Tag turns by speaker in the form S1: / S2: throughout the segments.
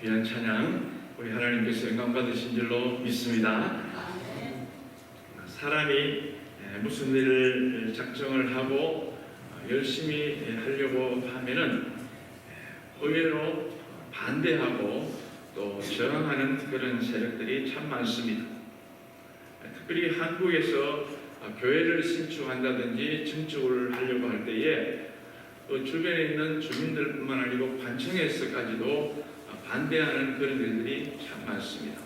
S1: 귀한 찬양 우리 하나님께서 영광 받으신 줄로 믿습니다. 사람이 무슨 일을 작정을 하고 열심히 하려고 하면은 의외로 반대하고 또 저항하는 그런 세력들이 참 많습니다. 특별히 한국에서 교회를 신축한다든지 증축을 하려고 할 때에 또 주변에 있는 주민들뿐만 아니고 관청에서까지도 반대하는 그런 일들이 참 많습니다.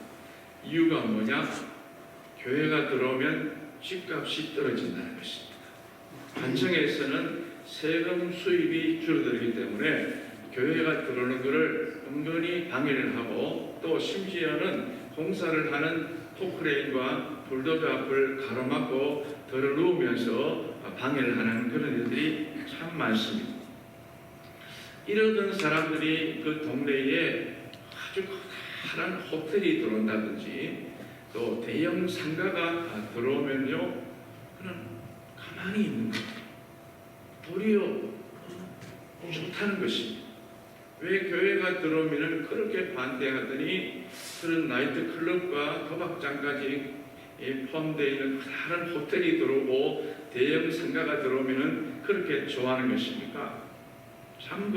S1: 이유가 뭐냐? 교회가 들어오면 집값이 떨어진다는 것입니다. 관청에서는 세금 수입이 줄어들기 때문에 교회가 들어오는 것을 은근히 방해를 하고 또 심지어는 공사를 하는 포크레인과 불도저 앞을 가로막고 들어누우면서 방해를 하는 그런 일들이 참 많습니다. 이러던 사람들이 그 동네에 아주 커다란 호텔이 들어온다든지 또 대형 상가가 들어오면요, 그는 가만히 있는 거예요. 도리어 좋다는 것입니다. 왜 교회가 들어오면 그렇게 반대하더니 그런 나이트클럽과 도박장까지 포함되어 있는 커다란 호텔이 들어오고 대형 상가가 들어오면 그렇게 좋아하는 것입니까? 참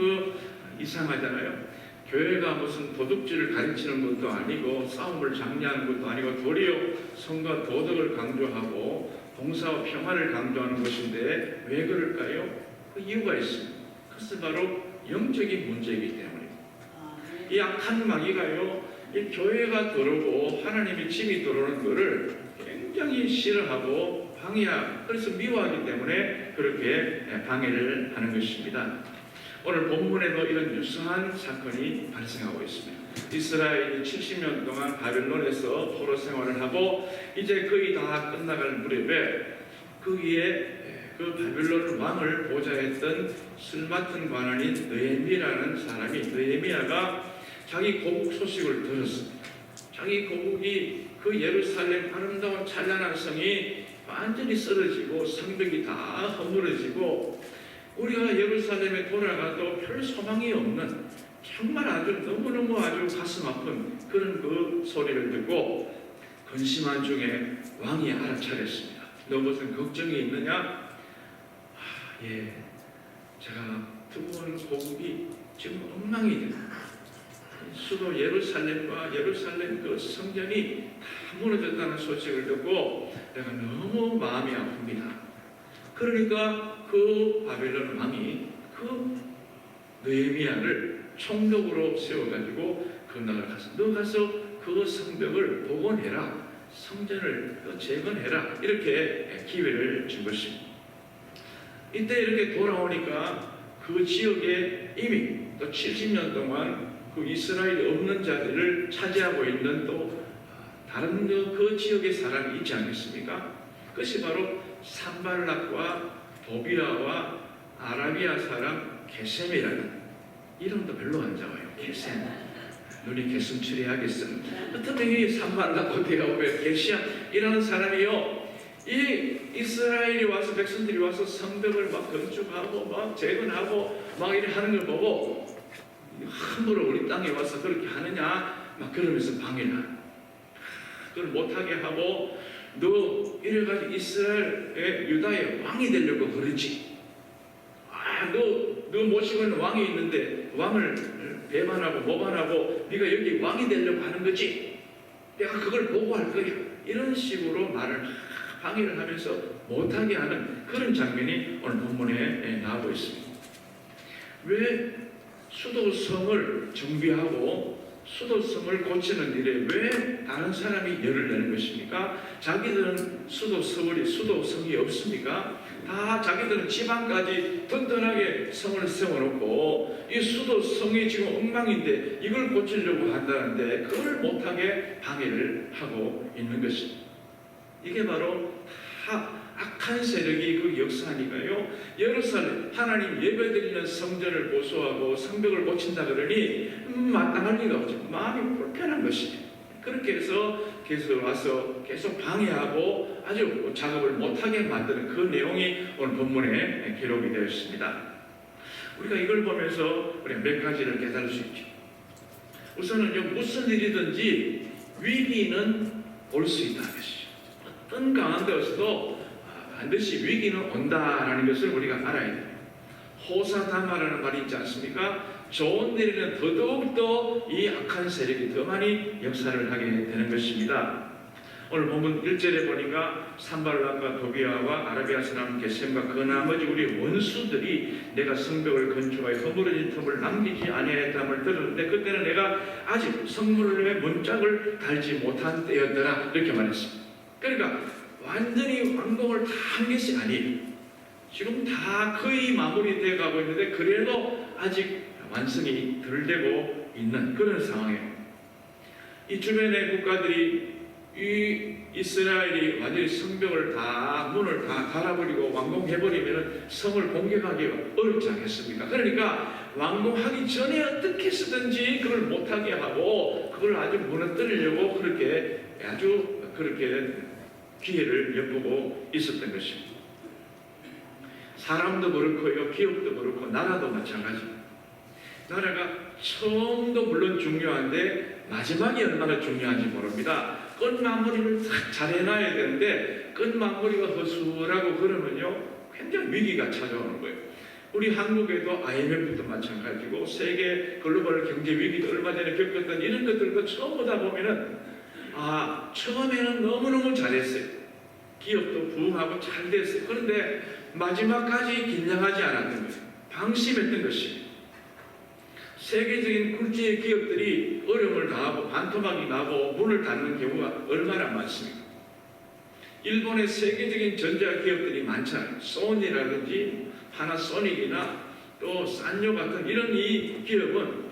S1: 이상하잖아요. 교회가 무슨 도둑질을 가르치는 것도 아니고 싸움을 장려하는 것도 아니고 도리어 성과 도덕을 강조하고 봉사와 평화를 강조하는 것인데 왜 그럴까요? 그 이유가 있습니다. 그것은 바로 영적인 문제이기 때문입니다. 이 악한 마귀가요, 이 교회가 들어오고 하나님의 집이 들어오는 것을 굉장히 싫어하고 방해하고 그래서 미워하기 때문에 그렇게 방해를 하는 것입니다. 오늘 본문에도 이런 유사한 사건이 발생하고 있습니다. 이스라엘이 70년 동안 바벨론에서 포로 생활을 하고 이제 거의 다 끝나갈 무렵에 거기에 그 바벨론 왕을 보좌했던 쓸 맡은 관원인 느헤미야라는 사람이 느헤미야가 자기 고국 소식을 들었습니다. 자기 고국이 그 예루살렘 아름다운 찬란한 성이 완전히 쓰러지고 성벽이 다 허물어지고 우리가 예루살렘에 돌아가도 별 소망이 없는 정말 아주 너무너무 아주 가슴 아픈 그런 그 소리를 듣고 근심한 중에 왕이 알아차렸습니다. 너 무슨 걱정이 있느냐? 예, 제가 두고온 고국이 지금 엉망이 됩니다. 수도 예루살렘과 예루살렘 그 성전이 다 무너졌다는 소식을 듣고 내가 너무 마음이 아픕니다. 그러니까 그 바벨론 왕이 그 느헤미야를 총독으로 세워가지고 그 나라 가서 너 가서 그 성벽을 복원해라, 성전을 재건해라 이렇게 기회를 준 것입니다. 이때 이렇게 돌아오니까 그 지역에 이미 또 70년 동안 그 이스라엘이 없는 자리를 차지하고 있는 또 다른 그 지역의 사람이 있지 않겠습니까? 그것이 바로 산발락과 도비아와 아라비아 사람 게셈이라는 이름도 별로 안 좋아요. 게셈. 눈이 개슴츠레하겠습니다. 어떻게 산발락, 도비아, 게셈이라는 사람이요, 이 이스라엘이 와서 백성들이 와서 성벽을 막 건축하고 막 재건하고 막 이렇게 하는 걸 보고 함부로 우리 땅에 와서 그렇게 하느냐 막 그러면서 방해를 하는, 그걸 못하게 하고 너 이래가지고 이스라엘의 유다의 왕이 되려고 그러지. 너 모시고 있는 왕이 있는데 왕을 배반하고 모반하고 네가 여기 왕이 되려고 하는 거지. 내가 그걸 보고할 거야. 이런 식으로 말을 방해를 하면서 못하게 하는 그런 장면이 오늘 본문에 나오고 있습니다. 왜 수도성을 정비하고 수도성을 고치는 일에 왜 다른 사람이 열을 내는 것입니까? 자기들은 수도성이 없습니까? 다 자기들은 지방까지 든든하게 성을 세워놓고 이 수도성이 지금 엉망인데 이걸 고치려고 한다는데 그걸 못하게 방해를 하고 있는 것입니다. 이게 바로 다 악한 세력이 그 역사하니까요. 예루살렘 하나님 예배드리는 성전을 보수하고 성벽을 고친다 그러니 마땅할 리가 없죠. 마음이 불편한 것이죠. 그렇게 해서 계속 와서 계속 방해하고 아주 작업을 못하게 만드는 그 내용이 오늘 본문에 기록이 되어 있습니다. 우리가 이걸 보면서 우리가 몇 가지를 깨달을 수 있죠. 우선은 무슨 일이든지 위기는 올 수 있다는 것이죠. 어떤 강한 데서도 반드시 위기는 온다라는 것을 우리가 알아야 돼요. 호사다마라는 말이 있지 않습니까? 좋은 일에는 더더욱더 이 악한 세력이 더 많이 역사를 하게 되는 것입니다. 오늘 본문 1절에 보니까 산발락과 도비아와 아라비아 사람 게셈과 그 나머지 우리 원수들이 내가 성벽을 건축하여 허물어진 틈을 남기지 아니하였다함을 들었는데 그때는 내가 아직 성문의 문짝을 달지 못한 때였더라 이렇게 말했습니다. 그러니까 완전히 완공을 다 한 것이 아니에요. 지금 다 거의 마무리되어 가고 있는데 그래도 아직 완성이 덜 되고 있는 그런 상황이에요. 이 주변의 국가들이 이 이스라엘이 완전히 성벽을 다 문을 다 달아버리고 완공해버리면 성을 공격하기가 어렵지 않겠습니까? 그러니까 완공하기 전에 어떻게 쓰든지 그걸 못하게 하고 그걸 아주 무너뜨리려고 그렇게 아주 그렇게 기회를 엿보고 있었던 것입니다. 사람도 그렇고요, 기업도 그렇고 나라도 마찬가지입니다. 나라가 처음도 물론 중요한데 마지막이 얼마나 중요한지 모릅니다. 끝 마무리를 잘 해놔야 되는데 끝 마무리가 허술하고 그러면요 굉장히 위기가 찾아오는 거예요. 우리 한국에도 IMF도 마찬가지고 세계 글로벌 경제 위기도 얼마 전에 겪었던 이런 것들도 처음 보다 보면은 처음에는 너무너무 잘했어요. 기업도 부흥하고 잘 됐어요. 그런데 마지막까지 긴장하지 않았던 거예요. 방심했던 것입니다. 세계적인 굴지의 기업들이 어려움을 당하고 반토막이 나고 문을 닫는 경우가 얼마나 많습니까? 일본의 세계적인 전자기업들이 많잖아요. 소니라든지 파나소닉이나 또 산요 같은 이런 이 기업은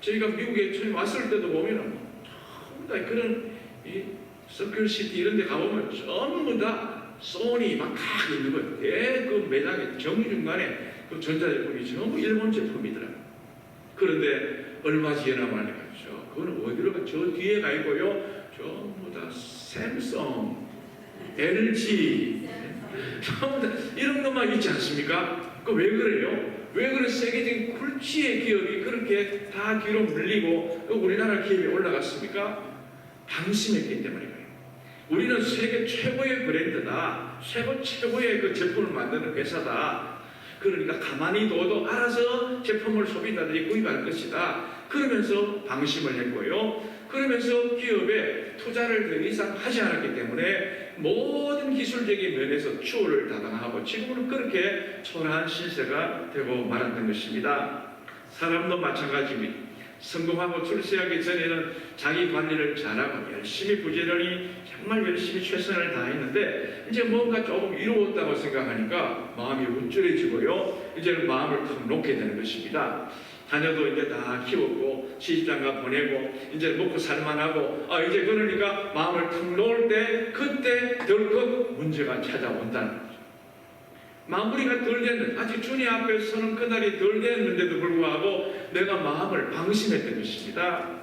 S1: 저희가 미국에 처음 왔을 때도 보면은 전부 다 그런 이 서클시티 이런 데 가보면 전부 다 소니 막 다 있는 거예요. 그 매장에 정중간에 그 전자제품이 전부 일본 제품이더라고요. 그런데 얼마 지나면 가죠. 그건 어디로 가? 저 뒤에 가 있고요. 전부 다 샘성, LG, 전부 다 이런 것만 있지 않습니까? 그 왜 그래요? 왜 그래 세계적인 굴지의 기업이 그렇게 다 뒤로 물리고 우리나라 기업이 올라갔습니까? 방심했기 때문에 그래요. 우리는 세계 최고의 브랜드다. 세계 최고의 그 제품을 만드는 회사다. 그러니까 가만히 둬도 알아서 제품을 소비자들이 구입할 것이다. 그러면서 방심을 했고요. 그러면서 기업에 투자를 더 이상 하지 않았기 때문에 모든 기술적인 면에서 추월을 다당하고 지금은 그렇게 초라한 신세가 되고 말았던 것입니다. 사람도 마찬가지입니다. 성공하고 출세하기 전에는 자기 관리를 잘하고 열심히 부지런히 정말 열심히 최선을 다했는데 이제 뭔가 조금 이루었다고 생각하니까 마음이 우쭐해지고요. 이제는 마음을 탁 놓게 되는 것입니다. 자녀도 이제 다 키웠고 시집장가 보내고 이제 먹고 살만하고 이제 그러니까 마음을 탁 놓을 때 그때 덜컥 문제가 찾아온다는 거죠. 마무리가 덜 됐는데 아직 주님 앞에 서는 그날이 덜 됐는데도 불구하고 내가 마음을 방심했던 것입니다.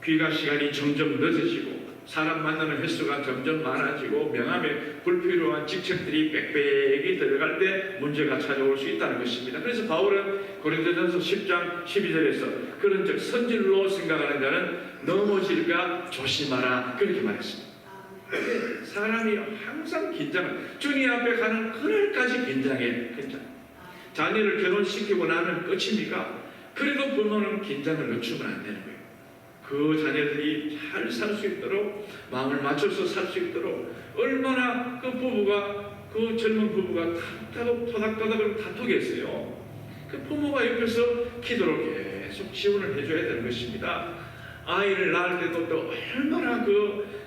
S1: 귀가 시간이 점점 늦어지고 사람 만나는 횟수가 점점 많아지고 명함에 불필요한 직책들이 빽빽이 들어갈 때 문제가 찾아올 수 있다는 것입니다. 그래서 바울은 고린도전서 10장 12절에서 그런즉 선질로 생각하는 자는 넘어질까 조심하라 그렇게 말했습니다. 사람이 항상 긴장을 주님 앞에 가는 그날까지 긴장해. 자녀를 결혼시키고 나면 끝입니까? 그래도 부모는 긴장을 늦추면 안 되는 거예요. 그 자녀들이 잘 살 수 있도록 마음을 맞춰서 살 수 있도록 얼마나 그 부부가 그 젊은 부부가 토닥토닥 다투겠어요. 그 부모가 옆에서 기도로 계속 지원을 해줘야 되는 것입니다. 아이를 낳을 때도 또 얼마나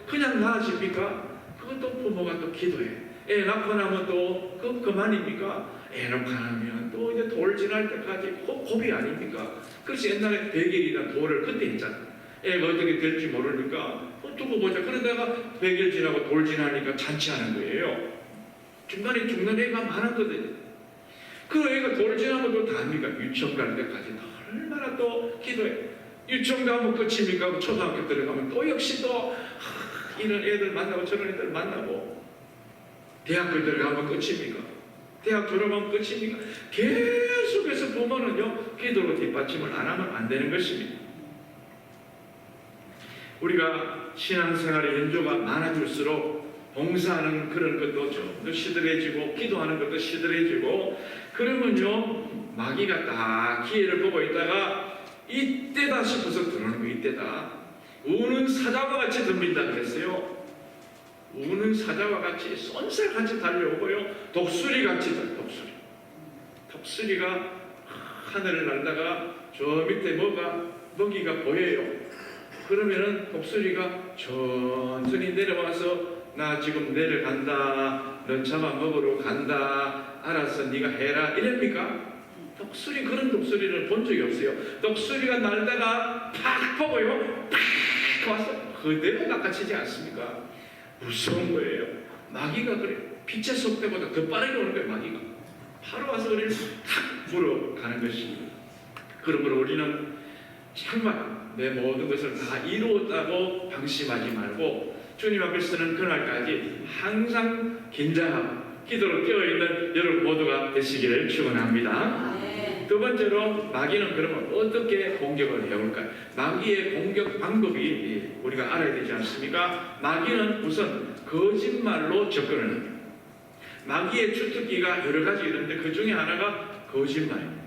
S1: 그냥 낳아집니까? 그것도 부모가 또 기도해. 애 낳고 나면 또 그만입니까? 애 낳고 나면 또 이제 돌 지날 때까지 고비 아닙니까? 그래서 옛날에 100일이나 돌을 그때 했잖아. 애가 어떻게 될지 모르니까 두고 보자. 그러다가 100일 지나고 돌 지나니까 잔치하는 거예요. 중간에 죽는 애가 많았거든요. 그 애가 돌 지나면 또 다 합니까? 유치원 갈 때까지 얼마나 또 기도해. 유치원 가면 끝입니까? 초등학교 들어가면 또 역시 또 이런 애들 만나고 저런 애들 만나고 대학교 들어가면 끝입니까? 대학 졸업하면 끝입니까? 계속해서 부모는요, 기도로 뒷받침을 안 하면 안 되는 것입니다. 우리가 신앙생활의 연조가 많아질수록 봉사하는 그런 것도 좀 더 시들해지고 기도하는 것도 시들해지고 그러면요 마귀가 딱 기회를 보고 있다가 이때다 싶어서 들어오는 거 이때다. 우는 사자와 같이 덤빈다 그랬어요. 우는 사자와 같이 쏜살같이 달려오고요 독수리같이 독수리가 하늘을 날다가 저 밑에 먹이가 보여요. 그러면은 독수리가 천천히 내려와서 나 지금 내려간다. 너 잡아먹으러 간다. 알았어 네가 해라. 이랍니까? 독수리 그런 독수리를 본 적이 없어요. 독수리가 날다가 팍 보고요. 팍 와서 그대로 낚아채지 않습니까? 무서운 거예요. 마귀가 그래. 빛의 속도보다 더 빠르게 오는 거예요. 마귀가. 바로 와서 우리를 탁 물어가는 것입니다. 그러므로 우리는 정말 내 모든 것을 다 이루었다고 방심하지 말고 주님 앞에서는 그날까지 항상 긴장하고 기도로 깨어있는 여러분 모두가 되시기를 축원합니다. 두 번째로 마귀는 그러면 어떻게 공격을 해올까요? 마귀의 공격 방법이 우리가 알아야 되지 않습니까? 마귀는 우선 거짓말로 접근을 합니다. 마귀의 주특기가 여러 가지 있는데 그 중에 하나가 거짓말입니다.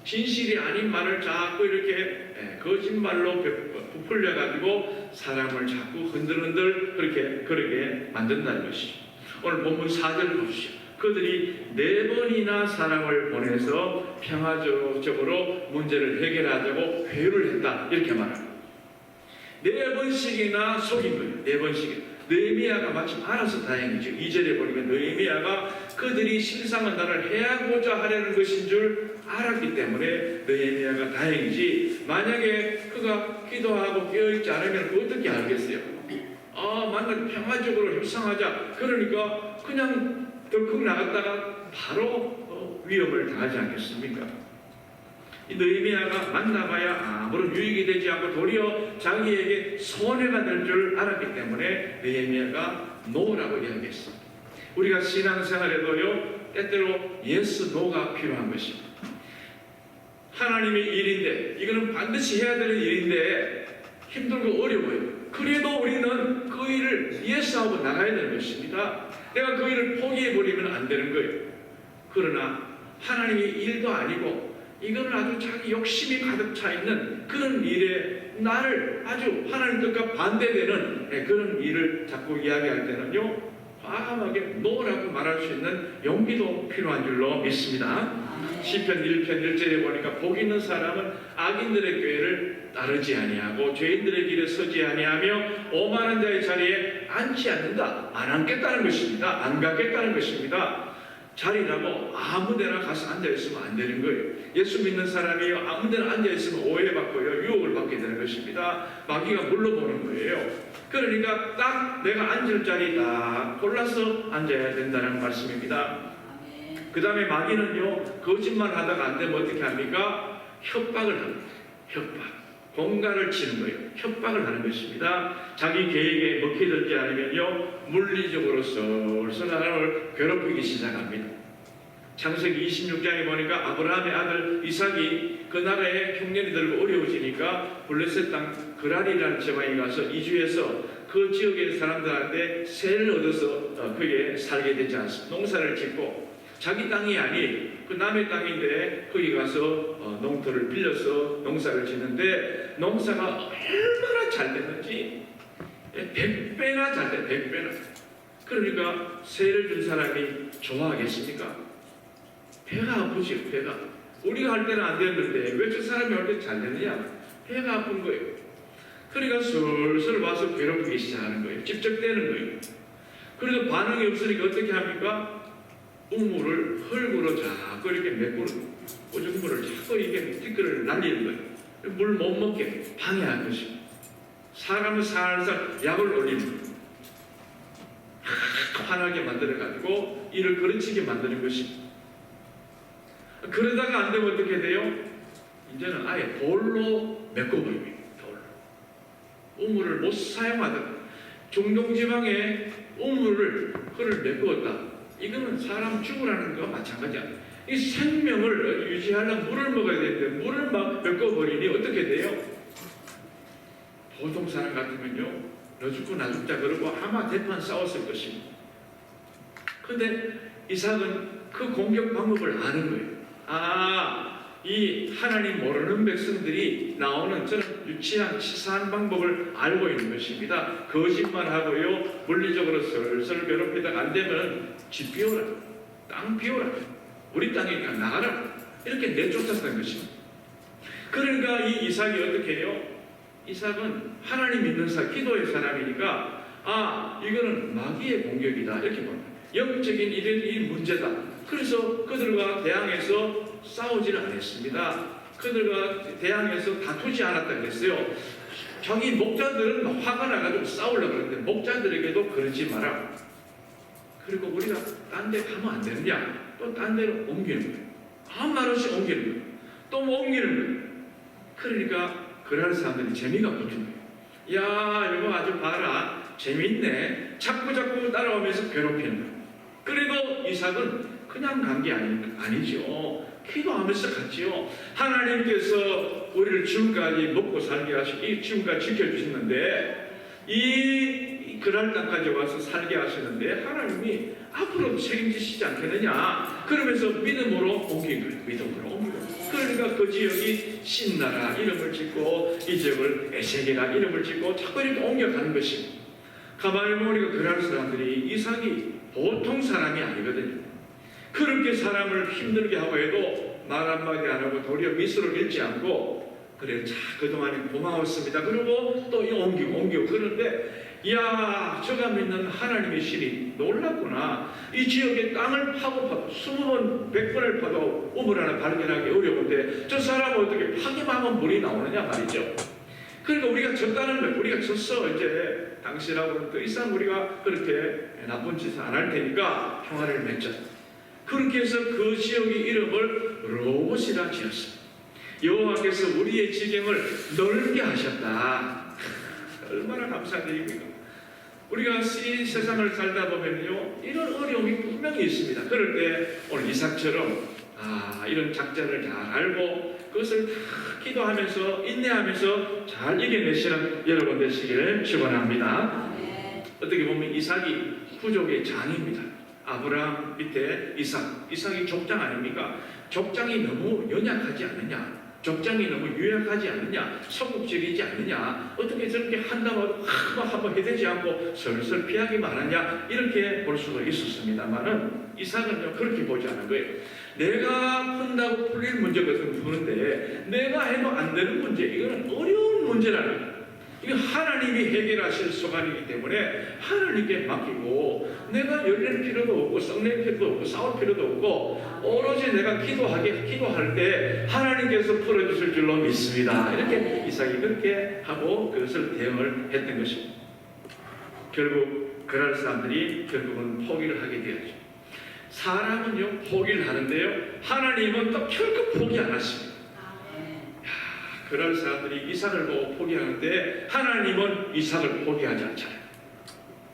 S1: 진실이 아닌 말을 자꾸 이렇게 거짓말로 부풀려가지고 사람을 자꾸 흔들흔들 그렇게 만든다는 것이죠. 오늘 본문 4절 보시죠. 그들이 4번이나 사람을 보내서 평화적으로 문제를 해결하자고 회유를 했다. 이렇게 말합니다. 4번씩이나 속인 거예요. 4번씩. 느헤미야가 마침 알아서 다행이죠. 2절에 보니까 느헤미야가 그들이 실상은 나를 해하고자 하려는 것인 줄 알았기 때문에 느헤미야가 다행이지 만약에 그가 기도하고 깨어있지 않으면 어떻게 알겠어요? 만나 평화적으로 협상하자. 그러니까 그냥 덜컥 나갔다가 바로 위협을 당하지 않겠습니까? 이 느헤미야가 만나봐야 아무런 유익이 되지 않고 도리어 자기에게 손해가 될 줄 알았기 때문에 느헤미야가 노라고 이야기했습니다. 우리가 신앙생활에도요 때때로 예스 노가 필요한 것입니다. 하나님의 일인데 이거는 반드시 해야 되는 일인데 힘들고 어려워요. 그래도 우리는 그 일을 예스하고 나가야 되는 것입니다. 내가 그 일을 포기해버리면 안 되는 거예요. 그러나 하나님의 일도 아니고 이거는 아주 자기 욕심이 가득 차 있는 그런 일에 나를 아주 하나님 뜻과 반대되는 그런 일을 자꾸 이야기할 때는요 과감하게 노라고 말할 수 있는 용기도 필요한 줄로 믿습니다. 시편 1편 1절에 보니까 복 있는 사람은 악인들의 꾀를 따르지 아니하고 죄인들의 길에 서지 아니하며 오만한 자의 자리에 앉지 않는다. 안 앉겠다는 것입니다. 안 가겠다는 것입니다. 자리라고 아무데나 가서 앉아있으면 안 되는 거예요. 예수 믿는 사람이 아무데나 앉아있으면 오해받고요 유혹을 받게 되는 것입니다. 마귀가 물러보는 거예요. 그러니까 딱 내가 앉을 자리 딱 골라서 앉아야 된다는 말씀입니다. 그 다음에 마귀는요 거짓말 하다가 안 되면 어떻게 합니까? 협박을 합니다. 협박. 공갈을 치는 거예요. 협박을 하는 것입니다. 자기 계획에 먹히지 않으면요 물리적으로 솔솔 사람을 괴롭히기 시작합니다. 창세기 26장에 보니까 아브라함의 아들 이삭이 그 나라의 흉년이 들고 어려워지니까 블레셋 땅 그랄이라는 지방에 가서 이주해서 그 지역의 사람들한테 세를 얻어서 거기에 살게 되지 않습니다. 농사를 짓고 자기 땅이 아닌 그 남의 땅인데 거기 가서 농토를 빌려서 농사를 짓는데 농사가 얼마나 잘 됐는지 100배나 잘 돼. 100배나. 그러니까 세를 준 사람이 좋아하겠습니까? 배가 아프지. 배가. 우리가 할 때는 안 됐는데 왜 저 사람이 할 때 잘 되느냐? 배가 아픈 거예요. 그러니까 슬슬 와서 괴롭히기 시작하는 거예요. 집적대는 거예요. 그래도 반응이 없으니까 어떻게 합니까? 우물을 흙으로 자꾸 이렇게 메꾸는 오줌물을 자꾸 이렇게 띠끌을 날리는 거예요. 물 못 먹게 방해하는 것입니다. 사람을 살살 약을 올리는 거예요. 화나게 만들어가지고 이를 그르치게 만드는 것입니다. 그러다가 안 되면 어떻게 돼요? 이제는 아예 돌로 메꿔버립니다. 돌로. 우물을 못 사용하다가 중동지방에 우물을 흙을 메꾸었다. 이거는 사람 죽으라는 거와 마찬가지야. 이 생명을 유지하려면 물을 먹어야 되는데 물을 막 엮어버리니 어떻게 돼요? 보통 사람 같으면요, 너 죽고 나 죽자 그러고 아마 대판 싸웠을 것입니다. 근데 이삭은 그 공격 방법을 아는 거예요. 이 하나님 모르는 백성들이 나오는 저런 유치한 치사한 방법을 알고 있는 것입니다. 거짓말하고요, 물리적으로 슬슬 괴롭히다가 안 되면 집 비워라, 땅 비워라, 우리 땅이니까 나가라, 이렇게 내쫓았다는 것입니다. 그러니까 이 이삭이 어떻게 해요? 이삭은 하나님 믿는 기도의 사람이니까 이거는 마귀의 공격이다 이렇게 봅니다. 영적인 이 문제다. 그래서 그들과 대항해서 싸우지는 않았습니다. 그들과 대항해서 다투지 않았다 그랬어요. 자기 목자들은 화가 나가지고 싸우려고 그러는데 목자들에게도 그러지 마라. 그리고 우리가 딴 데 가면 안 되느냐? 또 딴 데로 옮기는 거예요. 아무 말 없이 옮기는 거예요. 또 뭐 옮기는 거예요. 그러니까 그러는 사람들이 재미가 붙은 거예요. 야, 이거 아주 봐라. 재밌네. 자꾸 따라오면서 괴롭히는 거예요. 그래도 이삭은 그냥 간 게 아니죠. 기도하면서 갔지요. 하나님께서 우리를 지금까지 먹고 살게 하시고 지금까지 지켜주셨는데 그날 땅까지 와서 살게 하시는데 하나님이 앞으로 책임지시지 않겠느냐. 그러면서 믿음으로 옮긴 거예요. 믿음으로 옮긴 거예요. 그러니까 그 지역이 신나라 이름을 짓고 이 지역을 에세게라 이름을 짓고 자꾸 이렇게 옮겨가는 것입니다. 가만히 보니까 그럴 사람들이 이삭이 보통 사람이 아니거든요. 그렇게 사람을 힘들게 하고 해도 말 한마디 안 하고 도리어 미소를 잃지 않고 그래, 자, 그동안에 고마웠습니다. 그리고 또 옮기고 그런데 이야, 저가 믿는 하나님의 신이 놀랍구나. 이 지역의 땅을 파고 20번, 100번을 파도 우물 하나 발견하기 어려운데 저 사람은 어떻게 파기만 하면 물이 나오느냐 말이죠. 그러니까 우리가 졌다는 거예요. 우리가 졌어. 이제 당신하고는 더 이상 우리가 그렇게 나쁜 짓을 안 할 테니까 평화를 맺자. 그렇게 해서 그 지역의 이름을 로봇이라 지었습니다. 여호와께서 우리의 지경을 넓게 하셨다. 얼마나 감사드립니까? 우리가 이 세상을 살다 보면요, 이런 어려움이 분명히 있습니다. 그럴 때 오늘 이삭처럼 이런 작전을 잘 알고 그것을 다 기도하면서 인내하면서 잘 이겨내시는 여러분 되시기를 축원합니다. 어떻게 보면 이삭이 부족의 장입니다. 아브라함 밑에 이삭이 족장 아닙니까? 족장이 너무 연약하지 않느냐? 족장이 너무 유약하지 않느냐? 소극적이지 않느냐? 어떻게 저렇게 한다고 한번 해대지 않고 슬슬 피하기만 하냐? 이렇게 볼 수도 있었습니다만은 이삭은요, 그렇게 보지 않은 거예요. 내가 푼다고 풀릴 문제거든 푸는데 내가 해도 안 되는 문제, 이거는 어려운 문제라는 거예요. 이거 하나님이 해결하실 소관이기 때문에 하나님께 맡기고 내가 열릴 필요도 없고 썩낼 필요도 없고 싸울 필요도 없고 오로지 내가 기도할 때 하나님께서 풀어주실 줄로 믿습니다. 이렇게 이삭이 그렇게 하고 그것을 대응을 했던 것입니다. 결국 그럴 사람들이 결국은 포기를 하게 되었죠. 사람은요, 포기를 하는데요, 하나님은 또 결코 포기 안 하십니다. 그럴 사람들이 이삭을 보고 포기하는데 하나님은 이삭을 포기하지 않잖아요.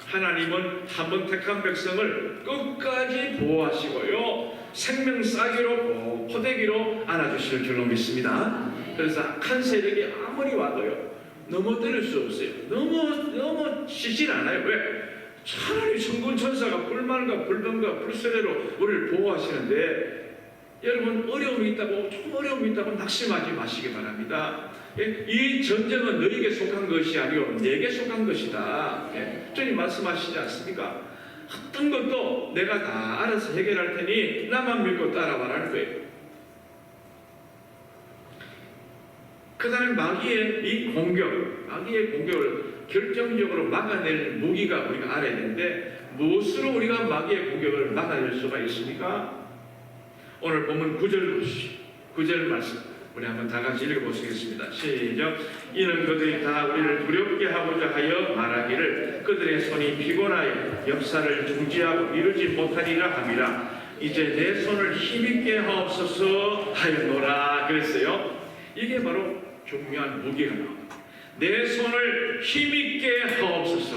S1: 하나님은 한번 택한 백성을 끝까지 보호하시고요, 생명 싸기로 포대기로 안아주실 줄로 믿습니다. 그래서 악한 세력이 아무리 와도요, 넘어뜨릴 수 없어요. 너무 지질 않아요. 왜? 차라리 천군 천사가 불만과 불병과 불세례로 우리를 보호하시는데, 여러분, 어려움이 있다고, 조금 어려움이 있다고 낙심하지 마시기 바랍니다. 이 전쟁은 너에게 속한 것이 아니고 내게 속한 것이다. 주님 말씀하시지 않습니까? 어떤 것도 내가 다 알아서 해결할 테니 나만 믿고 따라와라는 거예요. 그 다음에 마귀의 공격을 결정적으로 막아낼 무기가 우리가 알아야 되는데, 무엇으로 우리가 마귀의 공격을 막아낼 수가 있습니까? 오늘 보면 9절 보시죠. 9절 말씀 우리 한번 다 같이 읽어보시겠습니다. 시작. 이는 그들이 다 우리를 두렵게 하고자 하여 말하기를 그들의 손이 피곤하여 역사를 중지하고 이루지 못하리라 함이라. 이제 내 손을 힘있게 하옵소서 하였노라 그랬어요. 이게 바로 중요한 무기가 나옵니다. 내 손을 힘있게 하옵소서.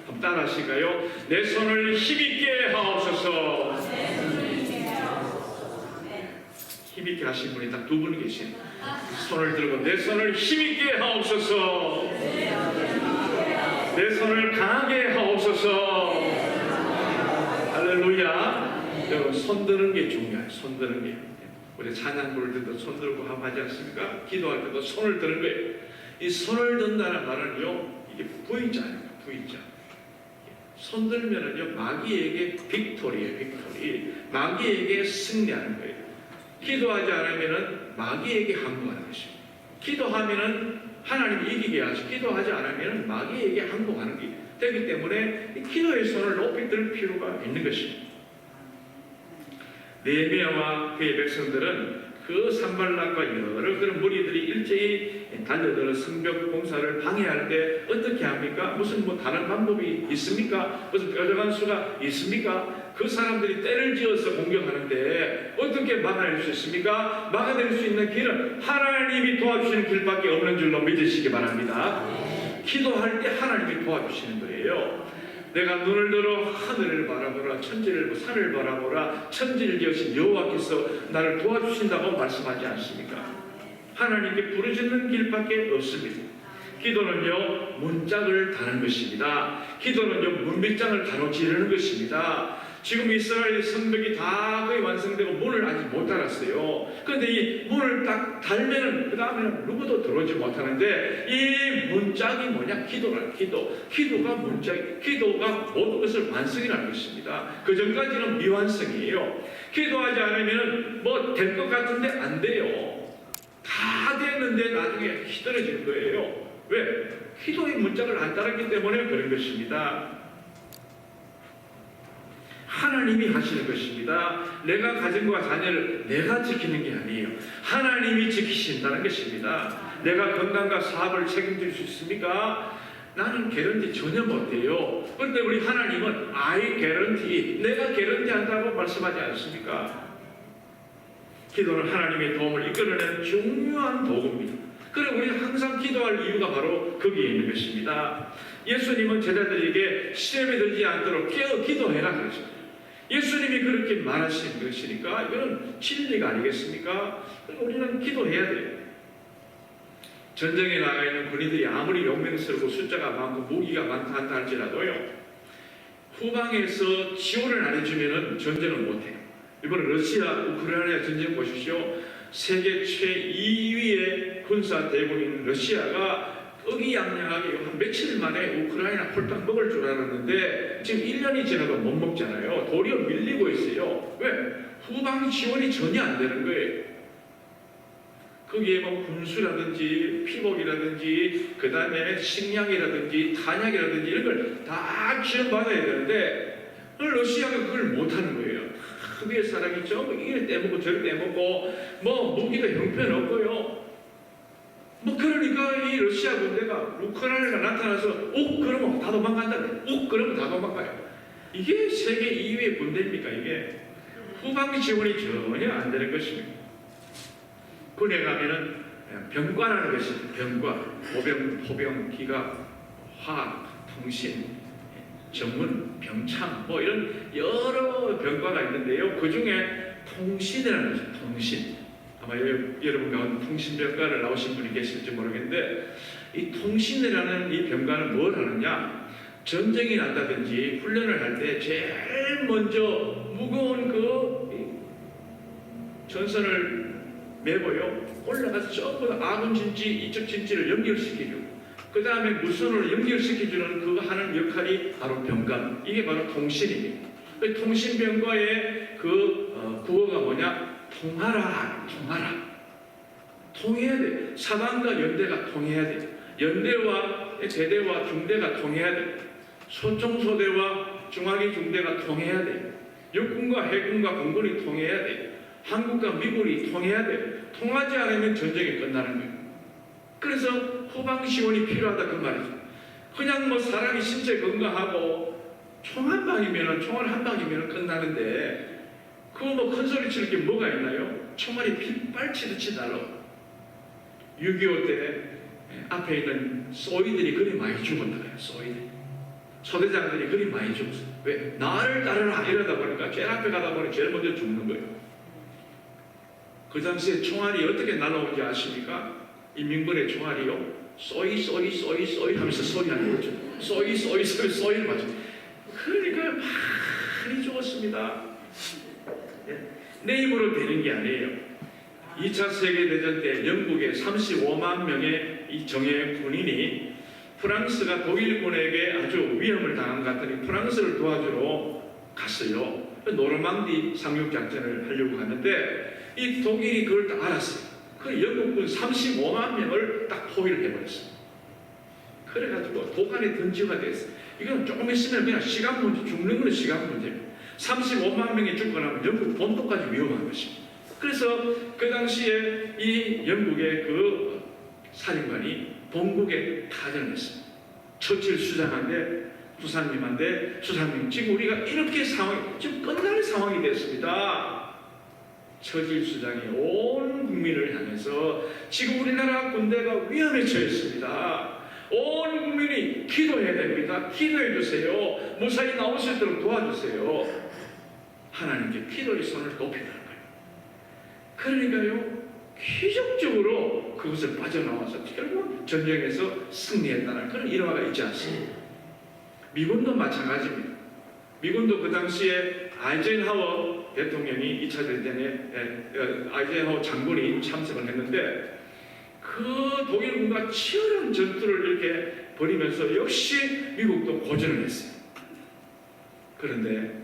S1: 한번 따라 하실까요? 내 손을 힘있게 하옵소서. 힘있게 하신 분이 딱 두 분 계시네요. 손을 들고 내 손을 힘있게 하옵소서. 내 손을 강하게 하옵소서. 할렐루야. 여러분, 손 드는 게 중요해요. 손 드는 게. 우리 찬양 부를 때도 손 들고 하지 않습니까? 기도할 때도 손을 드는 거예요. 이 손을 든다는 말은요, 이게 V자예요. V자. 손 들면은요, 마귀에게 빅토리예요. 빅토리. 마귀에게 승리하는 거예요. 기도하지 않으면은 마귀에게 항복하는 것입니다. 기도하면은 하나님이 이기게 하시고, 기도하지 않으면은 마귀에게 항복하는 게 되기 때문에 이 기도의 손을 높이 들 필요가 있는 것입니다. 느헤미야와 그의 백성들은 그 산발락과 여러 그런 무리들이 일제히 달려들어 성벽 공사를 방해할 때 어떻게 합니까? 무슨 뭐 다른 방법이 있습니까? 무슨 뾰족한 수가 있습니까? 그 사람들이 때를 지어서 공격하는데 어떻게 막아낼 수 있습니까? 막아낼 수 있는 길은 하나님이 도와주시는 길밖에 없는 줄로 믿으시기 바랍니다. 기도할 때 하나님이 도와주시는 거예요. 내가 눈을 들어 하늘을 바라보라, 천지를 산을 바라보라, 천지를 지으신 여호와께서 나를 도와주신다고 말씀하지 않습니까? 하나님께 부르짖는 길밖에 없습니다. 기도는요, 문짝을 다는 것입니다. 기도는요, 문빗장을 가로지르는 것입니다. 지금 이스라엘 성벽이 다 거의 완성되고 문을 아직 못 달았어요. 그런데 이 문을 딱 달면은 그 다음에는 누구도 들어오지 못하는데 이 문짝이 뭐냐? 기도라. 기도가 문짝, 기도가 모든 것을 완성이라는 것입니다. 그 전까지는 미완성이에요. 기도하지 않으면 뭐 될 것 같은데 안 돼요. 다 됐는데 나중에 힘들어질 거예요. 왜? 기도의 문짝을 안 따랐기 때문에 그런 것입니다. 하나님이 하시는 것입니다. 내가 가정과 자녀를 내가 지키는 게 아니에요. 하나님이 지키신다는 것입니다. 내가 건강과 사업을 책임질 수 있습니까? 나는 개런티 전혀 못해요. 그런데 우리 하나님은 I 개런티, 내가 개런티 한다고 말씀하지 않습니까? 기도는 하나님의 도움을 이끌어내는 중요한 도구입니다. 그리고 우리는 항상 기도할 이유가 바로 거기에 있는 것입니다. 예수님은 제자들에게 시험에 들지 않도록 깨어 기도해라 그러죠. 예수님이 그렇게 말하신 것이니까 이거는 진리가 아니겠습니까? 우리는 기도해야 돼요. 전쟁에 나가 있는 군인들이 아무리 용맹스럽고 숫자가 많고 무기가 많다 한다 할지라도요, 후방에서 지원을 안 해주면 전쟁을 못해요. 이번에 러시아 우크라이나 전쟁 보십시오. 세계 최2위의 군사 대국인 러시아가 의기양양하게 한 며칠 만에 우크라이나 홀딱 먹을 줄 알았는데 지금 1년이 지나도 못 먹잖아요. 도리어 밀리고 있어요. 왜? 후방 지원이 전혀 안 되는 거예요. 거기에 뭐 군수라든지 피복이라든지 그 다음에 식량이라든지 탄약이라든지 이런 걸 다 지원받아야 되는데 러시아가 그걸 못하는 거예요. 위에 사람이 전부 이를 떼먹고 저를 떼먹고 뭐 무기도 형편없고요. 뭐 그러니까 이 러시아 군대가 우크라이나가 나타나서 그러면 다 도망간다. 그러면 다 도망가요. 이게 세계 2위의 군대입니까? 이게 후방 지원이 전혀 안 되는 것입니다. 군에 가면은 병과라는 것이 병과 포병, 기갑, 화학, 통신, 전문, 병참 뭐 이런 여러 병과가 있는데요. 그 중에 통신이라는 것이 통신. 아마 여러분 가운데 통신병과를 나오신 분이 계실지 모르겠는데 이 통신이라는 이 병과는 뭘 하느냐? 전쟁이 난다든지 훈련을 할 때 제일 먼저 무거운 그 전선을 메고요 올라가서 전부 다 아군 진지 이쪽 진지를 연결시켜주고 그 다음에 무선으로 연결시켜주는 그거 하는 역할이 바로 병과, 이게 바로 통신입니다. 그 통신병과의 그 구호가 뭐냐? 통하라. 통해야 돼. 사단과 연대가 통해야 돼. 연대와 제대와 중대가 통해야 돼. 소총소대와 중화기 중대가 통해야 돼. 육군과 해군과 공군이 통해야 돼. 한국과 미국이 통해야 돼. 통하지 않으면 전쟁이 끝나는 거예요. 그래서 후방 지원이 필요하다 그 말이죠. 그냥 뭐 사람이 신체 건강하고 총 한 방이면 끝나는데 그거 뭐 큰 소리 칠 게 뭐가 있나요? 총알이 빗발치듯이 날라. 6.25 때 앞에 있는 소위들이 그리 많이 죽었다. 소위들. 소대장들이 그리 많이 죽었어요. 왜? 나를 따르라 이러다 보니까 제일 앞에 가다 보니 제일 먼저 죽는 거예요. 그 당시에 총알이 어떻게 날아오는지 아십니까? 인민군의 총알이요. 쏘이 하면서 소리하는 거죠. 쏘이를 맞죠. 그러니까 많이 죽었습니다. 내 힘으로 되는 게 아니에요. 2차 세계대전 때 영국의 35만 명의 이 정예 군인이 프랑스가 독일군에게 아주 위험을 당한 것 같더니 프랑스를 도와주러 갔어요. 노르망디 상륙작전을 하려고 하는데 이 독일이 그걸 딱 알았어요. 그 영국군 35만 명을 딱 포위를 해버렸어요. 그래가지고 독안에 던지가 됐어요. 이건 조금 있으면 그냥 시간 문제, 죽는 건 시간 문제입니다. 35만 명이 죽고 나면 영국 본토까지 위험한 것입니다. 그래서 그 당시에 이 영국의 그 사령관이 본국에 타전을 했습니다. 처칠 수장한테 수장님 지금 우리가 이렇게 지금 끝날 상황이 됐습니다. 처칠 수장이 온 국민을 향해서 지금 우리나라 군대가 위험에 처했습니다. 온 국민이 기도해야 됩니다. 기도해 주세요. 무사히 나올 수 있도록 도와주세요. 하나님께 기도의 손을 높이라는 거예요. 그러니까요, 기적적으로 그것을 빠져나와서 결국 전쟁에서 승리했다는 그런 일화가 있지 않습니까? 미군도 마찬가지입니다. 미군도 그 당시에 아이젠하워 대통령이 2차 대전에 아이젠하워 장군이 참석을 했는데 그 독일군과 치열한 전투를 이렇게 벌이면서 역시 미국도 고전을 했어요. 그런데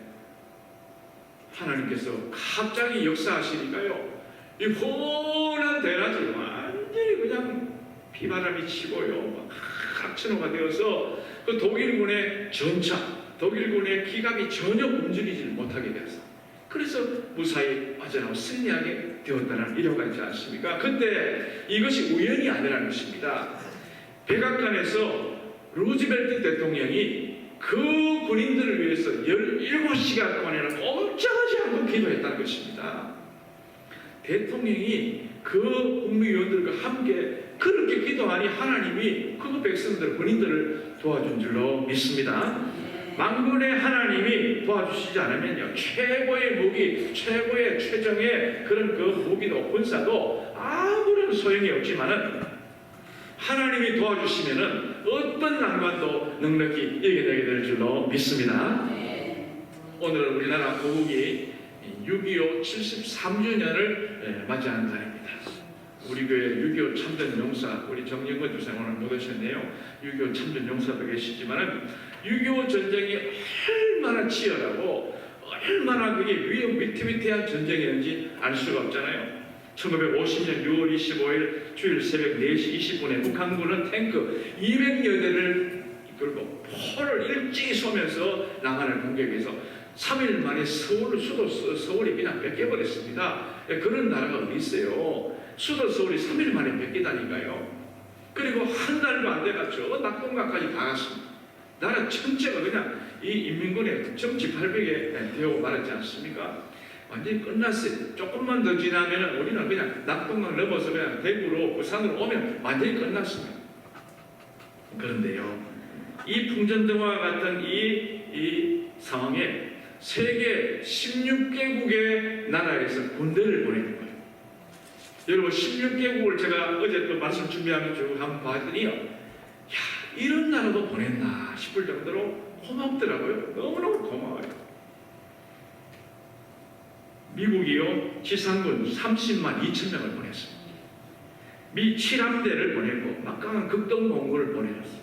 S1: 하나님께서 갑자기 역사하시니까요, 이 훤한 대낮이 완전히 그냥 비바람이 치고요, 각천호가 되어서 그 독일군의 전차, 독일군의 기갑이 전혀 움직이지 못하게 되었어요. 그래서 무사히 빠져나와 승리하게 되었다는 일화가 있지 않습니까? 근데 이것이 우연이 아니라는 것입니다. 백악관에서 루즈벨트 대통령이 그 군인들을 위해서 17시간 동안이나 꼼짝하지 않고 기도했다는 것입니다. 대통령이 그 국무위원들과 함께 그렇게 기도하니 하나님이 그 백성들, 군인들을 도와준 줄로 믿습니다. 만군의 하나님이 도와주시지 않으면요, 최고의 무기, 최고의 최정의 그런 그 무기도 군사도 아무런 소용이 없지만은 하나님이 도와주시면은 어떤 난관도 넉넉히 이겨내게 될 줄로 믿습니다. 오늘은 우리나라 고국이 6.25 73주년을 맞이하는 날입니다. 우리 교회 6.25 참전 용사, 우리 정영건 주사 오늘 못 오셨네요. 6.25 참전 용사도 계시지만은 6.25 전쟁이 얼마나 치열하고 얼마나 그게 위태위태한 전쟁이었는지 알 수가 없잖아요. 1950년 6월 25일 주일 새벽 4시 20분에 북한군은 탱크 200여 대를 이끌고 포를 일찍이 쏘면서 남한을 공격해서 3일 만에 서울이 그냥 뺏겨버렸습니다. 그런 나라가 어디 있어요? 수도 서울이 3일 만에 뺏기다니까요. 그리고 한 달도 안 돼가지고 낙동강까지 다 갔습니다. 나라 전체가 그냥 이 인민군의 정치팔백에 되어 말았지 않습니까? 완전히 끝났어요. 조금만 더 지나면 우리는 그냥 낙동강 넘어서 그냥 대구로 부산으로 오면 완전히 끝났습니다. 그런데요, 이 풍전등화와 같은 이 상황에 세계 16개국의 나라에서 군대를 보내는 거예요. 여러분, 16개국을 제가 어제 또 말씀 준비하면서 쭉 한번 봤더니요, 야, 이런 나라도 보냈나 싶을 정도로 고맙더라고요. 너무너무 고마워요. 미국이요, 지상군 30만 2천 명을 보냈습니다. 미 7함대를 보내고 막강한 극동공군을 보내줬어요.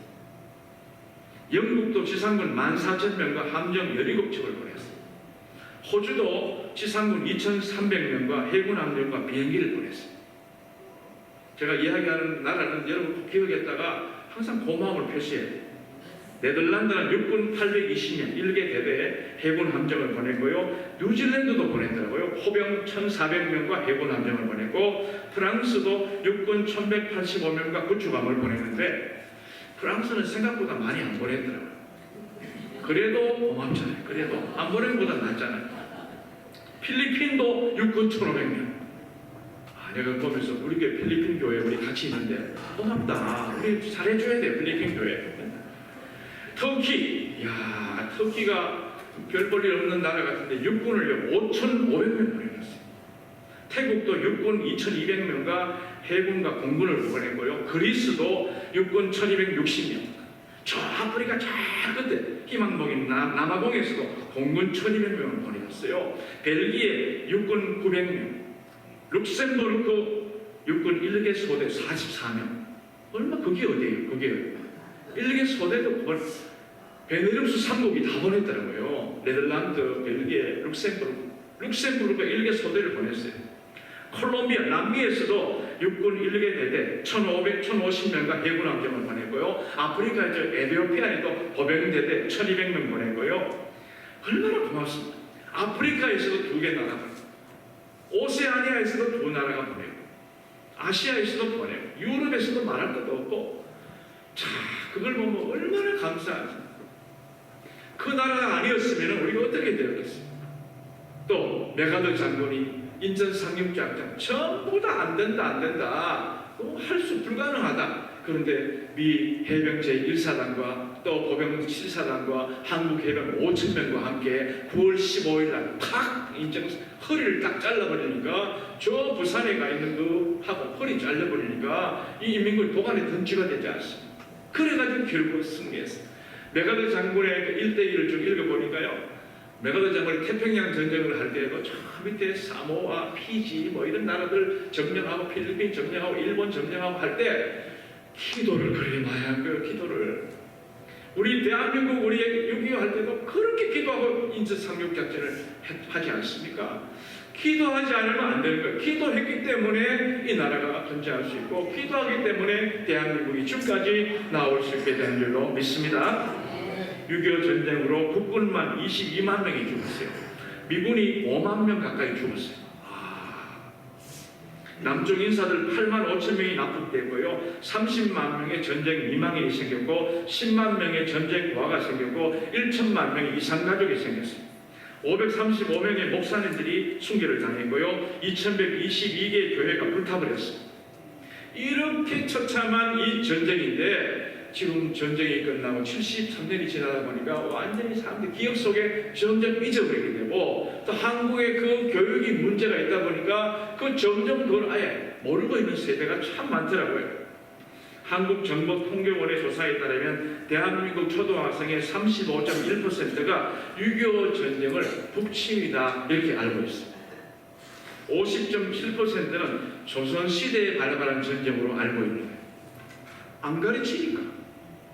S1: 영국도 지상군 14,000명과 함정 17척을 보냈어요. 호주도 지상군 2,300명과 해군 함정과 비행기를 보냈어요. 제가 이야기하는 나라는 여러분 꼭 기억했다가 항상 고마움을 표시해야 돼요. 네덜란드는 육군 820명 1개 대대에 해군 함정을 보냈고요. 뉴질랜드도 보냈더라고요. 호병 1,400명과 해군 함정을 보냈고, 프랑스도 육군 1,185명과 구축함을 보냈는데 프랑스는 생각보다 많이 안 보냈더라고요. 그래도 고맙잖아요. 그래도 안 보낸 것보다 낫잖아요. 필리핀도 육군 1,500명. 내가 보면서 우리 교회 필리핀 교회 우리 같이 있는데 고맙다. 우리 잘해줘야 돼. 필리핀 교회. 터키 야, 터키가 별 볼 일 없는 나라 같은데 육군을 5,500명 보내놨어요. 태국도 육군 2,200명과 해군과 공군을 보냈고요. 그리스도 육군 1,260명. 저 아프리카 저 끝에 희망봉인 남아공에서도 공군 1,200명을 보내줬어요. 벨기에 육군 900명, 룩셈부르크 육군 1개 소대 44명. 얼마 그게 어디예요? 그게 1개 소대도 베네룩스 3국이 다 보냈더라고요. 네덜란드, 벨기에, 룩셈부르크가 1개 소대를 보냈어요. 콜롬비아, 남미에서도 육군 1개 대대 1,50명과 해군 함정을 보냈고요. 아프리카 에티오피아에도 보병대대 1,200명 보냈고요. 얼마나 고맙습니다. 아프리카에서도 2개 나라가, 오세아니아에서도 2 나라가 보내고, 아시아에서도 보내고, 유럽에서도 말할 것도 없고, 자, 그걸 보면 얼마나 감사하지. 그 나라가 아니었으면 우리가 어떻게 되었겠어요? 또 메가더 장군이 인천 상륙작전 전부 다 안 된다. 할 수 불가능하다. 그런데 미 해병 제1사단과 또 보병 7사단과 한국 해병 5,000명과 함께 9월 15일 날 탁 인천 허리를 딱 잘라버리니까 저 부산에 가 있는 그 하고 허리 잘라버리니까 이 인민군이 도관에 던지가 되지 않습니다. 그래가지고 결국 승리했어요. 메가더 장군의 그 1대1을 좀 읽어보니까요. 메가더 장군이 태평양 전쟁을 할 때 저 밑에 사모아, 피지 뭐 이런 나라들 점령하고 필리핀 점령하고 일본 점령하고 할 때 기도를 그렇게 많이 한 거예요. 기도를. 우리 대한민국 우리 6.25 할 때도 그렇게 기도하고 인천 상륙작전을 하지 않습니까? 기도하지 않으면 안 되는 거예요. 기도했기 때문에 이 나라가 존재할 수 있고 기도하기 때문에 대한민국이 지금까지 나올 수 있게 된 줄로 믿습니다. 6.25 전쟁으로 국군만 22만 명이 죽었어요. 미군이 5만 명 가까이 죽었어요. 남쪽 인사들 8만 5천 명이 납북됐고요. 30만 명의 전쟁 미망인이 생겼고 10만 명의 전쟁 고아가 생겼고 1천만 명의 이산가족이 생겼어요. 535명의 목사님들이 순교를 당했고요. 2122개의 교회가 불타버렸어요. 이렇게 처참한 이 전쟁인데 지금 전쟁이 끝나고 73년이 지나다 보니까 완전히 사람들 기억 속에 점점 잊어버리게 되고 또 한국의 그 교육이 문제가 있다 보니까 그 점점 그걸 아예 모르고 있는 세대가 참 많더라고요. 한국정보통계원의 조사에 따르면 대한민국 초등학생의 35.1%가 6.25 전쟁을 북침이다 이렇게 알고 있습니다. 50.7%는 조선시대에 발발한 전쟁으로 알고 있는 거예요. 안 가르치니까,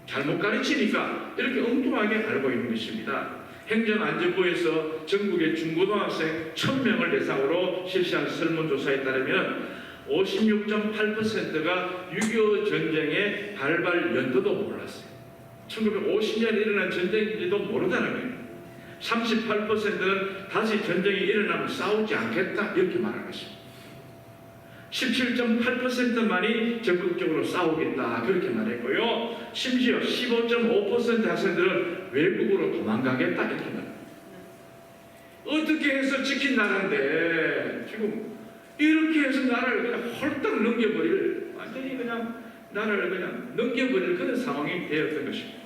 S1: 잘못 가르치니까 이렇게 엉뚱하게 알고 있는 것입니다. 행정안전부에서 전국의 중고등학생 1,000명을 대상으로 실시한 설문조사에 따르면 56.8%가 6.25 전쟁의 발발 연도도 몰랐어요. 1950년에 일어난 전쟁인지도 모르다는 거예요. 38%는 다시 전쟁이 일어나면 싸우지 않겠다 이렇게 말한 것입니다. 17.8%만이 적극적으로 싸우겠다 그렇게 말했고요. 심지어 15.5% 학생들은 외국으로 도망가겠다 이렇게 말합니다. 어떻게 해서 지킨 나라인데 지금 이렇게 해서 나라를 그냥 홀딱 넘겨버릴, 완전히 그냥 나라를 그냥 넘겨버릴 그런 상황이 되었던 것입니다.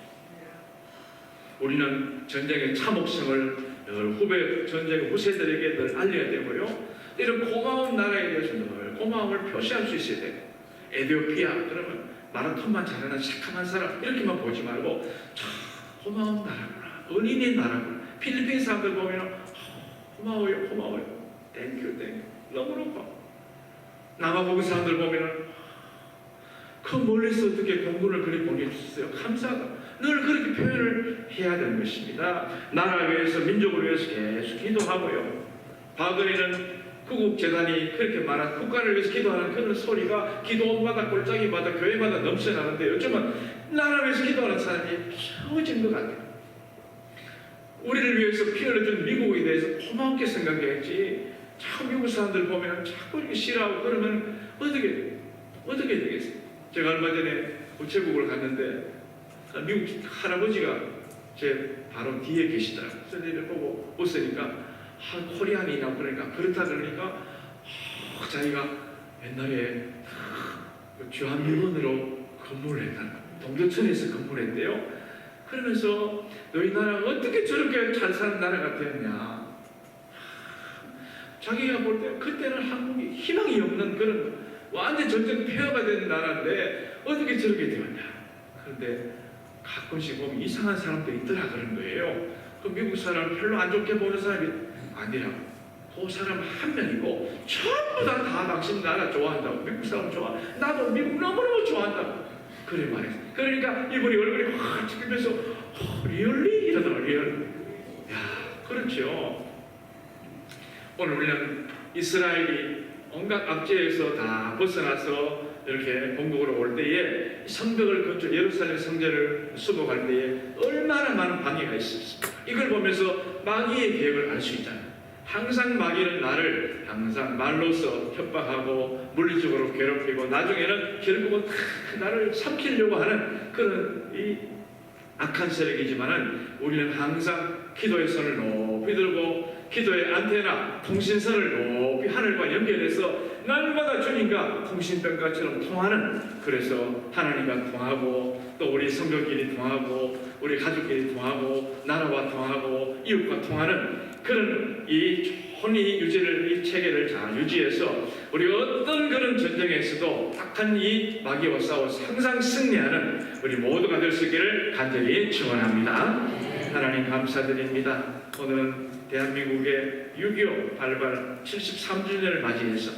S1: 우리는 전쟁의 참혹성을 후배 전쟁 후세들에게 늘 알려야 되고요. 이런 고마운 나라에 대해서 늘 고마움을 표시할 수 있어야 돼요. 에티오피아 그러면 마라톤만 잘하는 착한 사람 이렇게만 보지 말고 참 고마운 나라구나, 은인의 나라구나. 필리핀 사람들 보면 고마워요, 고마워요. 땡큐, 땡큐. 너무너무 고마워. 남아공 사람들 보면 그 멀리서 어떻게 공군을 그리 보내주셨어요. 감사하다. 늘 그렇게 표현을 해야 되는 것입니다. 나라를 위해서, 민족을 위해서 계속 기도하고요. 박근혜는 구국재단이 그렇게 말한 국가를 위해서 기도하는 그런 소리가 기도원마다 골짜기마다 교회마다 넘쳐나는데 요즘은 나라를 위해서 기도하는 사람이 겨워진 것 같아요. 우리를 위해서 피 흘려준 미국에 대해서 고맙게 생각해야지. 참 미국 사람들 보면 자꾸 이렇게 싫어하고 그러면 어떻게 되겠어요? 제가 얼마 전에 우체국을 갔는데 미국 할아버지가 제 바로 뒤에 계시더라고요. 그래서 내가 보고 웃으니까 코리안이냐고 그러니까 그렇다 그러니까 자기가 옛날에 주한미군으로 근무를 했다는 동두천에서 근무를 했대요. 그러면서 너희 나라가 어떻게 저렇게 잘 사는 나라가 되었냐. 자기가 볼 때 그때는 한국이 희망이 없는 그런 완전 전쟁 폐허가 된 나라인데 어떻게 저렇게 되었냐. 그런데 가끔씩 보면 이상한 사람도 있더라 그런 거예요. 그 미국 사람 별로 안 좋게 보는 사람이 아니라고. 그 사람 한 명이고 전부 다 당신 나라 좋아한다고. 미국 사람 좋아. 나도 미국 너무너무 좋아한다고. 그래 말했어. 그러니까 이분이 얼굴이 확 찍히면서 리얼리 이러더라. 리얼. 야, 그렇죠. 오늘 우리는 이스라엘이 온갖 압제에서 다 벗어나서 이렇게 본국으로 올 때에 성벽을 건축, 예루살렘 성전을 수복할 때에 얼마나 많은 방해가 있었습니까? 이걸 보면서 마귀의 계획을 알 수 있잖아요. 항상 마귀는 나를 항상 말로서 협박하고 물리적으로 괴롭히고 나중에는 결국은 나를 삼키려고 하는 그런 이 악한 세력이지만은 우리는 항상 기도의 손을 높이 들고 기도의 안테나, 통신선을 높이 하늘과 연결해서 날마다 주님과 통신병과처럼 통하는, 그래서 하나님과 통하고 또 우리 성도끼리 통하고 우리 가족끼리 통하고 나라와 통하고 이웃과 통하는 그런 이 혼의 유지를, 이 체계를 잘 유지해서 우리 어떤 그런 전쟁에서도 악한 이 마귀와 싸워서 항상 승리하는 우리 모두가 될 수 있기를 간절히 축원합니다. 하나님 감사드립니다. 오늘은 대한민국의 6.25 발발 73주년을 맞이해서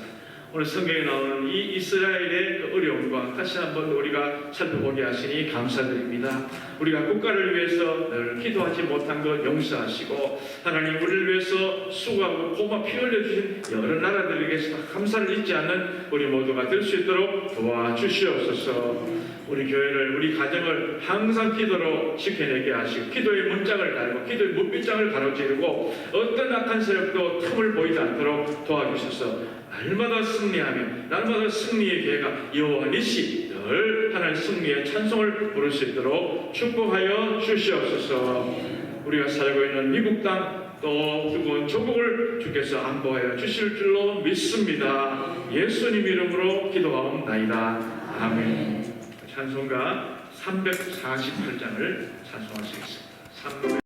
S1: 오늘 성경에 나오는 이 이스라엘의 그 어려움과 다시 한번 우리가 살펴보게 하시니 감사드립니다. 우리가 국가를 위해서 늘 기도하지 못한 것 용서하시고 하나님 우리를 위해서 수고하고 고마 피 흘려주신 여러 나라들에게서 감사를 잊지 않는 우리 모두가 될 수 있도록 도와주시옵소서. 우리 교회를, 우리 가정을 항상 기도로 지켜내게 하시고 기도의 문짝을 달고 기도의 문빗장을 가로지르고 어떤 악한 세력도 틈을 보이지 않도록 도와주셔서 날마다 승리하며 날마다 승리의 기회가 영원히시 늘 하나님 승리의 찬송을 부를 수 있도록 축복하여 주시옵소서. 우리가 살고 있는 미국 땅 또 두번 조국을 주께서 안보하여 주실 줄로 믿습니다. 예수님 이름으로 기도하옵나이다. 아멘. 찬송가 348장을 찬송하시겠습니다.